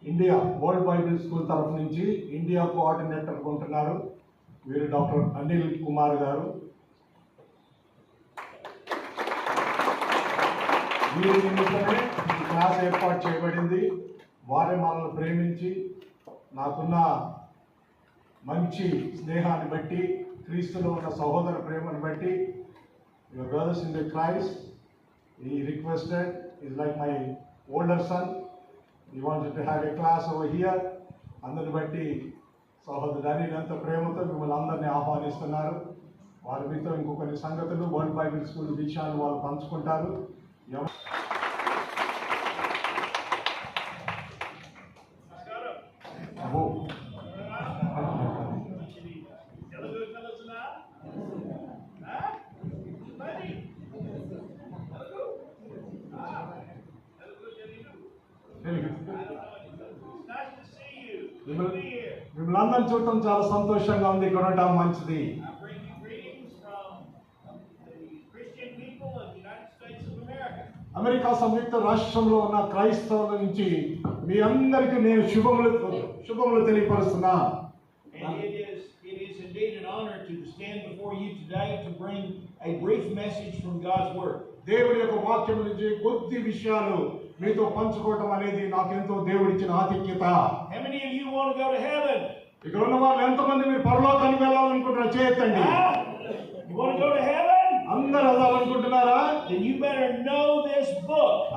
India world Bible school తరఫు నుంచి India coordinator ఉంటున్నారు వీరు డాక్టర్ అనిల్ కుమార్ గారు. వీరి నిమిత్తమే ఈ క్లాస్ ఏర్పాటు చేయబడింది. వారే మనల్ని ప్రేమించి నాకున్న మంచి స్నేహాన్ని బట్టి, క్రీస్తులో ఉన్న సహోదర ప్రేమను బట్టి, your brothers in the Christ, he requested, is like my older son, he wanted to have a class over here. అందరిని బట్టి సహోదరుని ఎంత ప్రేమతో మిమ్మల్ని అందరినీ ఆహ్వానిస్తున్నారు. వారి మీతో ఇంకొన్ని సంగతులు వరల్డ్ బైబిల్ స్కూల్ విషయాలు వాళ్ళు పంచుకుంటారు. మిమ్మల్ని అందరిని చూడటం చాలా సంతోషంగా ఉంది. ఇక్కడ ఉండటం మంచిది. అమెరికా సంయుక్త రాష్ట్రంలో ఉన్న క్రైస్తవుల నుంచి మీ అందరికీ నేను శుభములు తెలియపరుస్తున్నా. దేవుడి యొక్క వాక్యం నుంచి కొద్ది విషయాలు మీతో పంచుకోవటం అనేది నాకెంతో దేవుడిచ్చిన ఆతిథ్యత. ఇక్కడ ఉన్న వాళ్ళు ఎంతమంది మీరు పరలోకానికి వెళ్ళాలనుకుంటున్నారు? చేయొద్దండి. అందరు వెళ్ళాలనుకుంటున్నారా?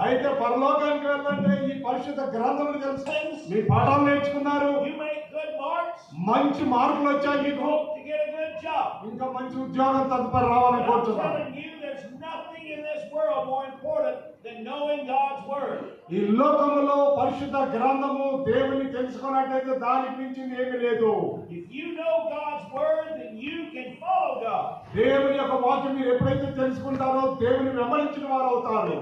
అయితే పరలోకానికి వెళ్ళాలంటే ఈ పరిశుద్ధ గ్రంథములు తెలుసు. మీ పాఠాలు నేర్చుకున్నారు, మంచి మార్కులు వచ్చాయి, మీకు ఇంకా మంచి ఉద్యోగం తదుపరి రావాలని కోరుతున్నాను. ఈ లోకములో పరిశుద్ధ గ్రంథము దేవుని తెలుసుకున్నట్లయితే దానికి మించింది ఏమీ లేదు. దేవుని యొక్క వాక్యం మీరు ఎప్పుడైతే తెలుసుకుంటారో దేవుని వెంబడించిన వారు అవుతారు.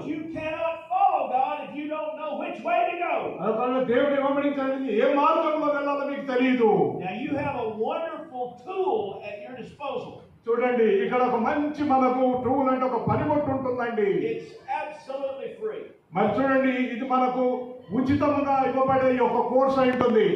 దేవుని వెంబడించడానికి ఏ మార్గంలో వెళ్ళాలో మీకు తెలియదు. చూడండి, ఇక్కడ ఒక మంచి మనకు టూల్ అంటే ఒక పనిముట్టు ఉంటుందండి. మరి చూడండి, ఇది మనకు ఉచితంగా ఇవ్వబడే ఒక కోర్స్ అయి ఉంటుంది.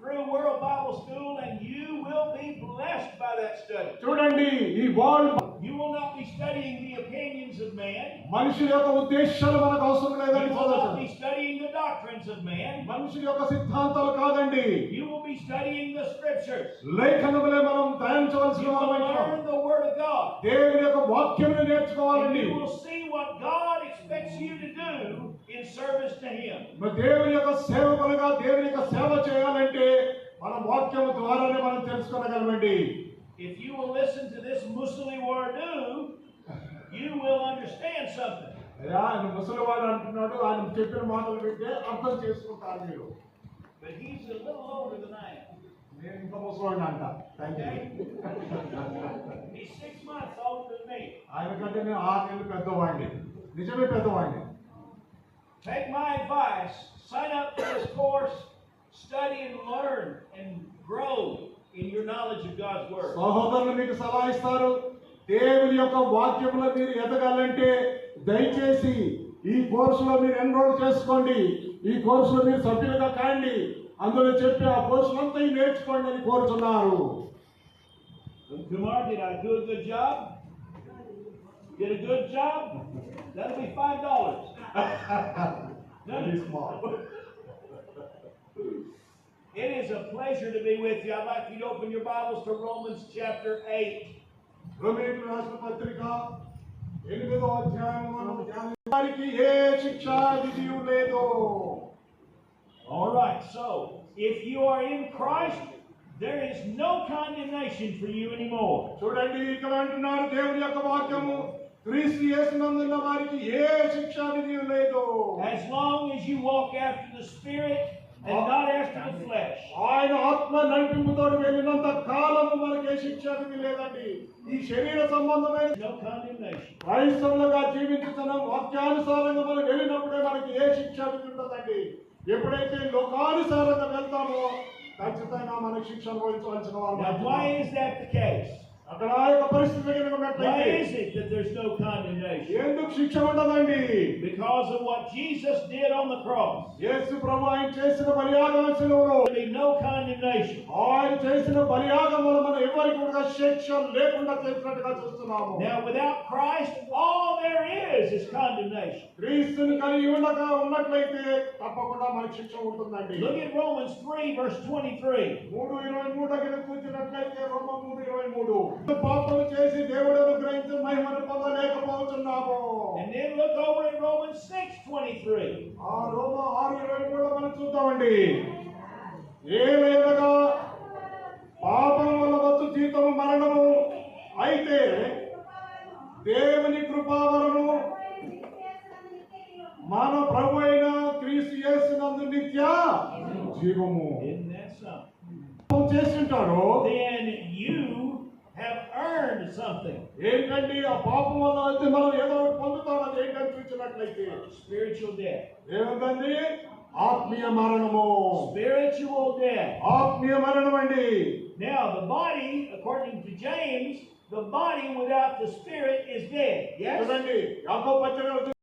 Through World Bible School, and you will be blessed by that study. చూడండి, ఈ world you will not be studying the opinions of man. మనుషుల యొక్క ఉద్దేశాలు మనకు అవసరం లేదండి. You will not be studying the doctrines of man. మనుషుల యొక్క సిద్ధాంతాలు కాదండి. You will be studying the scriptures. లేఖనములే మనం ధ్యానించవలసిన వారము. Learn the word of God. దేవుని యొక్క వాక్యమును నేర్చుకోవాలండి. You will see what God expects you to do in service to Him. మరి దేవుని యొక్క సేవకులుగా దేవుని యొక్క సేవ చేయాలంటే మన వాక్యము ద్వారానే మనం తెలుసుకోగలమండి. If you will listen to this Musli Wardu, you will understand something. ఆయన ముసలివాడు అంటున్నాడు, ఆయన చెప్పిన మాటలు వింటే అర్థం చేసుకుంటారు మీరు. But he's a little older than I am. నేను ఇంకా ముసలివాడిని అంట. He's 6 months older than me. ఆయన కంటే నేను 6 నెలలు పెద్దవాడిని. నిజమే పెద్దవాడిని. Take my advice. Sign up for this course. Study and learn and grow in your knowledge of God's word. సహోదరులు మీకు సలహా ఇస్తారు. దేవుని యొక్క వాక్యములో మీరు ఎదగాలంటే దయచేసి ఈ కోర్సులో మీరు ఎన్రోల్ చేసుకోండి. ఈ కోర్సులో మీరు సభ్యులుగా కాండి. అందులో చెప్పి ఆ కోర్సులంతా నేర్చుకోండి అని కోరుతున్నారు. Kumar, did I do a good job? Did a good job? That'll be $5. Very small. It is a pleasure to be with you. I'd like you to open your Bibles to Romans chapter 8. రోమీయులకు రాసిన పత్రిక 8వ అధ్యాయం మనం ధ్యానించడానికి ఏ శిక్షా విధియు లేదు. All right. So, if you are in Christ, there is no condemnation for you anymore. చూడండి, ఇక్కడ అంటున్నారు దేవుని యొక్క వాక్యము, క్రీస్తు యేసునందున్న వారికి ఏ శిక్షా విధియు లేదు. As long as you walk after the Spirit and not after the flesh. ఆయన ఆత్మ నడిపింపుతో వెళ్ళినంత కాలము మనకి ఏ శిక్ష విధి లేదండి. ఈ శరీర సంబంధమైన No condemnation. క్రైస్తవులుగా జీవించుతున్న వాక్యానుసారంగా మనం వెళ్ళినప్పుడే మనకి ఏ శిక్ష విధి ఉంటుందండి. ఎప్పుడైతే లోకానుసారంగా వెళ్తామో ఖచ్చితంగా మనకి శిక్ష అనుభవించవలసిన వారు. Now, why is that the case? అక్కడ ఆ యొక్క పరిస్థితి Why ఉన్నట్లయితే is it that there's no condemnation? ఎందుకు శిక్ష ఉండదండి? Because of what Jesus did on the cross. యేసు ప్రభు ఆయన చేసిన బలియాగం శిలువలో There will be no condemnation. ఆయన చేసిన బలియాగం వల్ల మనం ఎవరికి కూడా శిక్ష లేకుండా చేసినట్టుగా చూస్తున్నాము. Now, without Christ, all there is condemnation. క్రీస్తుని కలిగి ఉన్నట్లయితే తప్పకుండా మనకి శిక్ష ఉంటుందండి. Look at Romans 3, verse 23. 3:23 దగ్గర చూసినట్లయితే రోమ 3:23 పాపం చేసి దేవుడు అనుగ్రహించిన మహిమను పొందలేకపోతున్నాము. And then look over at Romans 6:23. ఆ రోమ 6:23 మనం చూద్దామండి. ఏలైనగా పాపం వల్ల వచ్చు జీతము మరణము, అయితే దేవుని కృపావరము మన ప్రభు అయిన క్రీస్తు యేసునందు నిత్య జీవము. Isn't that something? చేసింటాడు. Then you have earned something. ఏంటండి ఆ పాపం వల్ల అయితే మనం ఏదో ఒకటి పొందుతాం. అది ఏంటని చూసినట్లయితే Spiritual death. ఏముందండి? ఆత్మీయ మరణము. Spiritual death. ఆత్మీయ మరణం అండి. Now, the body, according to James, the body without the spirit is dead. Yes? చూడండి యాకోబు పత్రికలో